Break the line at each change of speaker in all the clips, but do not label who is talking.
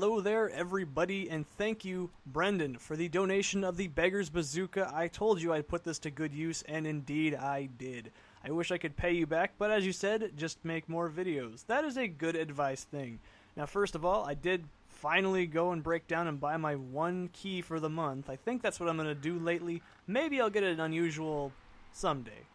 Hello there, everybody, and thank you, Brenden, for the donation of the Beggar's Bazooka. I told you I'd put this to good use, and indeed I did. I wish I could pay you back, but as you said, just make more videos. That is a good advice thing. Now, first of all, I did finally go and break down and buy my one key for the month. I think that's what I'm going to do lately. Maybe I'll get an unusual someday.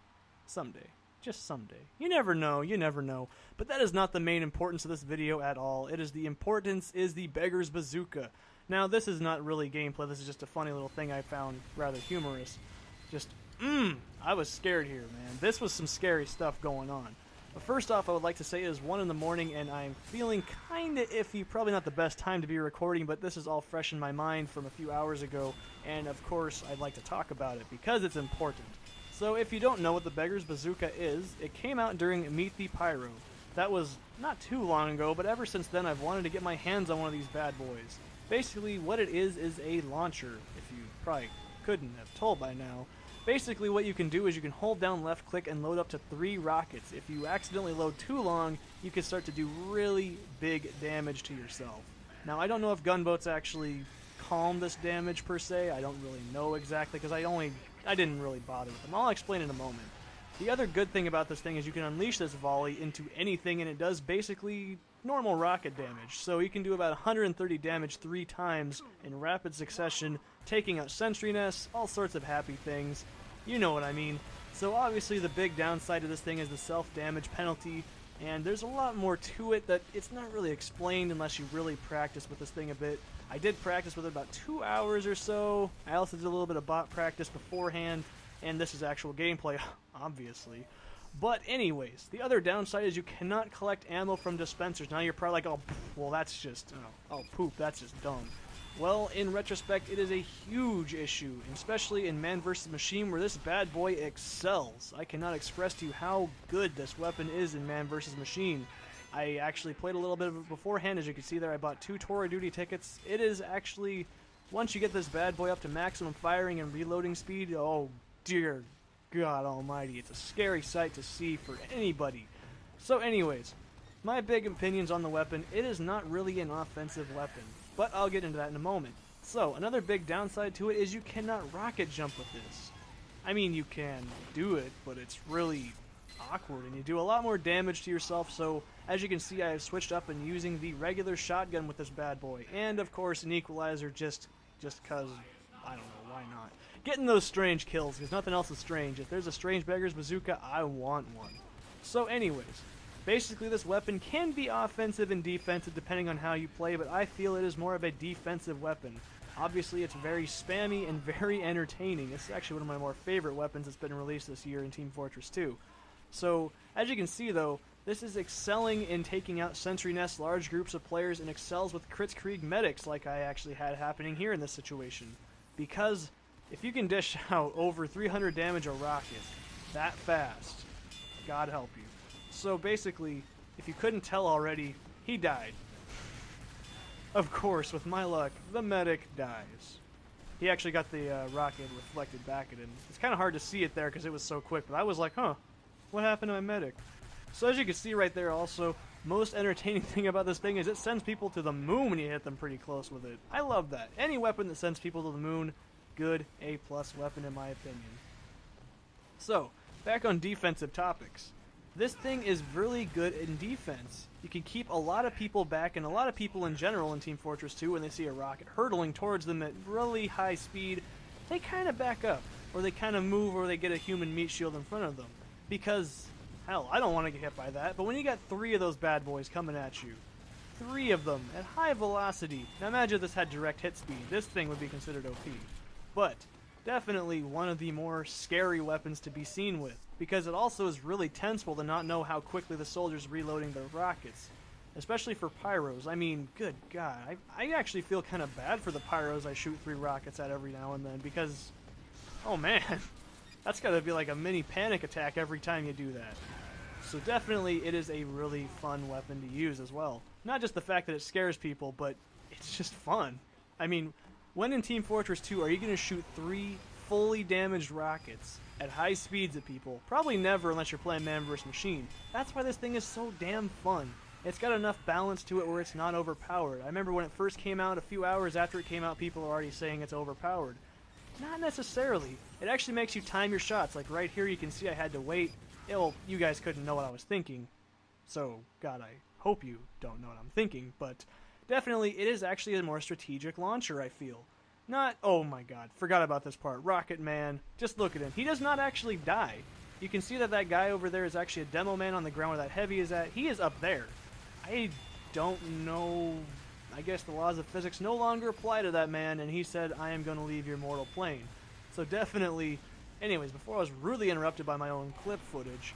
Someday. Just someday. You never know, you never know. But that is not the main importance of this video at all. It is the importance is the Beggar's Bazooka. Now, this is not really gameplay. This is just a funny little thing I found rather humorous. Just, I was scared here, man. This was some scary stuff going on. But first off, I would like to say it is 1 in the morning and I'm feeling kinda iffy. Probably not the best time to be recording, but this is all fresh in my mind from a few hours ago. And of course, I'd like to talk about it because it's important. So if you don't know what the Beggar's Bazooka is, it came out during Meet The Pyro. That was not too long ago, but ever since then I've wanted to get my hands on one of these bad boys. Basically what it is a launcher, if you probably couldn't have told by now. Basically what you can do is you can hold down left click and load up to 3 rockets. If you accidentally load too long, you can start to do really big damage to yourself. Now I don't know if gunboats actually calm this damage per se. I don't really know exactly because I didn't really bother with them. I'll explain in a moment. The other good thing about this thing is you can unleash this volley into anything and it does basically normal rocket damage. So you can do about 130 damage 3 times in rapid succession, taking out sentry nests, all sorts of happy things. You know what I mean. So obviously the big downside of this thing is the self-damage penalty, and there's a lot more to it that it's not really explained unless you really practice with this thing a bit. I did practice with it about 2 hours or so. I also did a little bit of bot practice beforehand, and this is actual gameplay, obviously. But anyways, the other downside is you cannot collect ammo from dispensers. Now you're probably like, oh, well that's just, oh poop, that's just dumb. Well, in retrospect, it is a huge issue, especially in Man vs. Machine, where this bad boy excels. I cannot express to you how good this weapon is in Man vs. Machine. I actually played a little bit of it beforehand. As you can see there, I bought 2 Tour Duty tickets. It is actually, once you get this bad boy up to maximum firing and reloading speed, oh dear God almighty, it's a scary sight to see for anybody. So anyways, my big opinions on the weapon, it is not really an offensive weapon, but I'll get into that in a moment. So, another big downside to it is you cannot rocket jump with this. I mean, you can do it, but it's really awkward, and you do a lot more damage to yourself, so as you can see, I have switched up and using the regular shotgun with this bad boy, and of course an equalizer just cause, I don't know, why not? Getting those strange kills, because nothing else is strange. If there's a strange Beggar's Bazooka, I want one. So anyways, basically this weapon can be offensive and defensive depending on how you play, but I feel it is more of a defensive weapon. Obviously it's very spammy and very entertaining. It's actually one of my more favorite weapons that's been released this year in Team Fortress 2. So, as you can see though, this is excelling in taking out sentry nests, large groups of players, and excels with Kritzkrieg medics like I actually had happening here in this situation. Because if you can dish out over 300 damage a rocket that fast, God help you. So basically, if you couldn't tell already, he died. Of course, with my luck, the medic dies. He actually got the rocket reflected back at him. It's kind of hard to see it there because it was so quick, but I was like, huh, what happened to my medic? So as you can see right there also, most entertaining thing about this thing is it sends people to the moon when you hit them pretty close with it. I love that. Any weapon that sends people to the moon, good A+ weapon in my opinion. So, back on defensive topics. This thing is really good in defense. You can keep a lot of people back, and a lot of people in general in Team Fortress 2, when they see a rocket hurtling towards them at really high speed, they kind of back up, or they kind of move, or they get a human meat shield in front of them. Because, hell, I don't want to get hit by that, but when you got 3 of those bad boys coming at you, 3 of them at high velocity, now imagine if this had direct hit speed, this thing would be considered OP. But definitely one of the more scary weapons to be seen with, because it also is really tenseful to not know how quickly the soldier's reloading their rockets. Especially for pyros. I mean, good God, I actually feel kind of bad for the pyros I shoot 3 rockets at every now and then, because, oh man, that's gotta be like a mini panic attack every time you do that. So definitely it is a really fun weapon to use as well. Not just the fact that it scares people, but it's just fun. I mean, when in Team Fortress 2 are you going to shoot 3 fully damaged rockets at high speeds at people? Probably never unless you're playing Man vs. Machine. That's why this thing is so damn fun. It's got enough balance to it where it's not overpowered. I remember when it first came out, a few hours after it came out, people were already saying it's overpowered. Not necessarily. It actually makes you time your shots. Like right here you can see I had to wait. Well, you guys couldn't know what I was thinking. So, God, I hope you don't know what I'm thinking. But definitely, it is actually a more strategic launcher, I feel. Not, oh my God, forgot about this part. Rocket Man, just look at him. He does not actually die. You can see that that guy over there is actually a demo man on the ground where that heavy is at. He is up there. I don't know, I guess the laws of physics no longer apply to that man, and he said, I am going to leave your mortal plane. So definitely, anyways, before I was rudely interrupted by my own clip footage,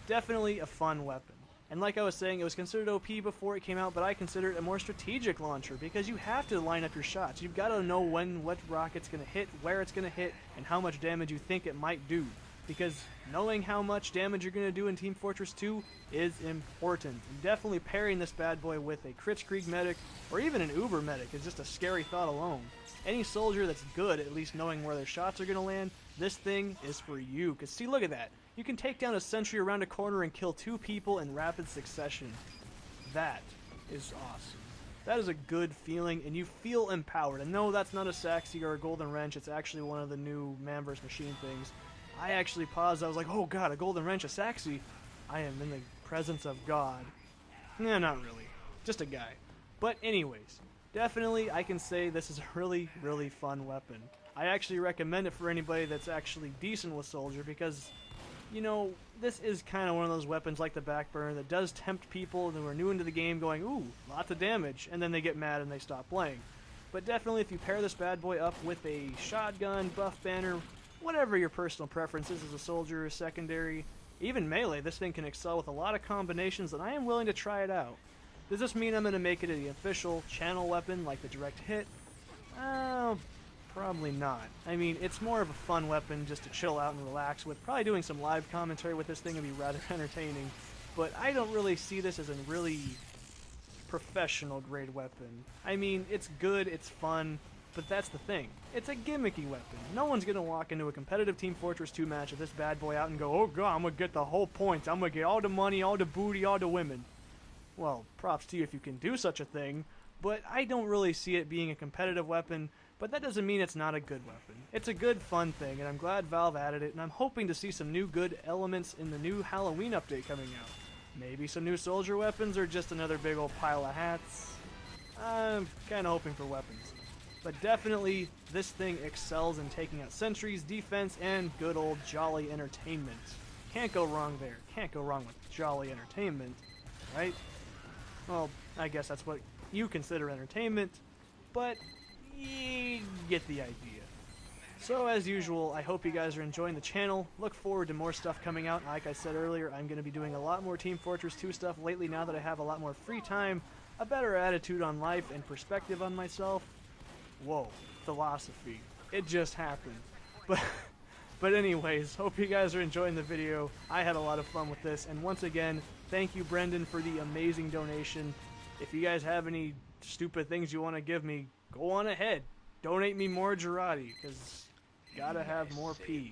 definitely a fun weapon. And like I was saying, it was considered OP before it came out, but I consider it a more strategic launcher because you have to line up your shots. You've got to know when what rocket's going to hit, where it's going to hit, and how much damage you think it might do. Because knowing how much damage you're going to do in Team Fortress 2 is important. And definitely pairing this bad boy with a Kritzkrieg medic or even an Uber medic is just a scary thought alone. Any soldier that's good at least knowing where their shots are going to land, this thing is for you. Because see, look at that. You can take down a sentry around a corner and kill 2 people in rapid succession. That is awesome. That is a good feeling, and you feel empowered. And no, that's not a Saxy or a Golden Wrench. It's actually one of the new Man vs. Machine things. I actually paused. I was like, oh God, a Golden Wrench, a Saxy. I am in the presence of God. Nah, not really. Just a guy. But anyways, definitely I can say this is a really, really fun weapon. I actually recommend it for anybody that's actually decent with Soldier because, you know, this is kind of one of those weapons like the Backburner that does tempt people who are new into the game going, ooh, lots of damage, and then they get mad and they stop playing. But definitely if you pair this bad boy up with a shotgun, buff banner, whatever your personal preference is as a soldier, secondary, even melee, this thing can excel with a lot of combinations, and I am willing to try it out. Does this mean I'm going to make it the official channel weapon like the direct hit? Probably not. I mean, it's more of a fun weapon just to chill out and relax with. Probably doing some live commentary with this thing would be rather entertaining, but I don't really see this as a really professional grade weapon. I mean, it's good, it's fun, but that's the thing. It's a gimmicky weapon. No one's going to walk into a competitive Team Fortress 2 match with this bad boy out and go, oh God, I'm going to get the whole points. I'm going to get all the money, all the booty, all the women. Well, props to you if you can do such a thing, but I don't really see it being a competitive weapon, but that doesn't mean it's not a good weapon. It's a good, fun thing, and I'm glad Valve added it, and I'm hoping to see some new good elements in the new Halloween update coming out. Maybe some new soldier weapons, or just another big old pile of hats. I'm kind of hoping for weapons. But definitely, this thing excels in taking out sentries, defense, and good old jolly entertainment. Can't go wrong there. Can't go wrong with jolly entertainment, right? Well, I guess that's what you consider entertainment, but you get the idea. So as usual, I hope you guys are enjoying the channel. Look forward to more stuff coming out. Like I said earlier, I'm going to be doing a lot more Team Fortress 2 stuff lately now that I have a lot more free time, a better attitude on life, and perspective on myself. Whoa, philosophy. It just happened. But anyways, hope you guys are enjoying the video. I had a lot of fun with this, and once again, thank you, Brenden, for the amazing donation. If you guys have any stupid things you want to give me, go on ahead. Donate me more Girardi, because gotta have more P.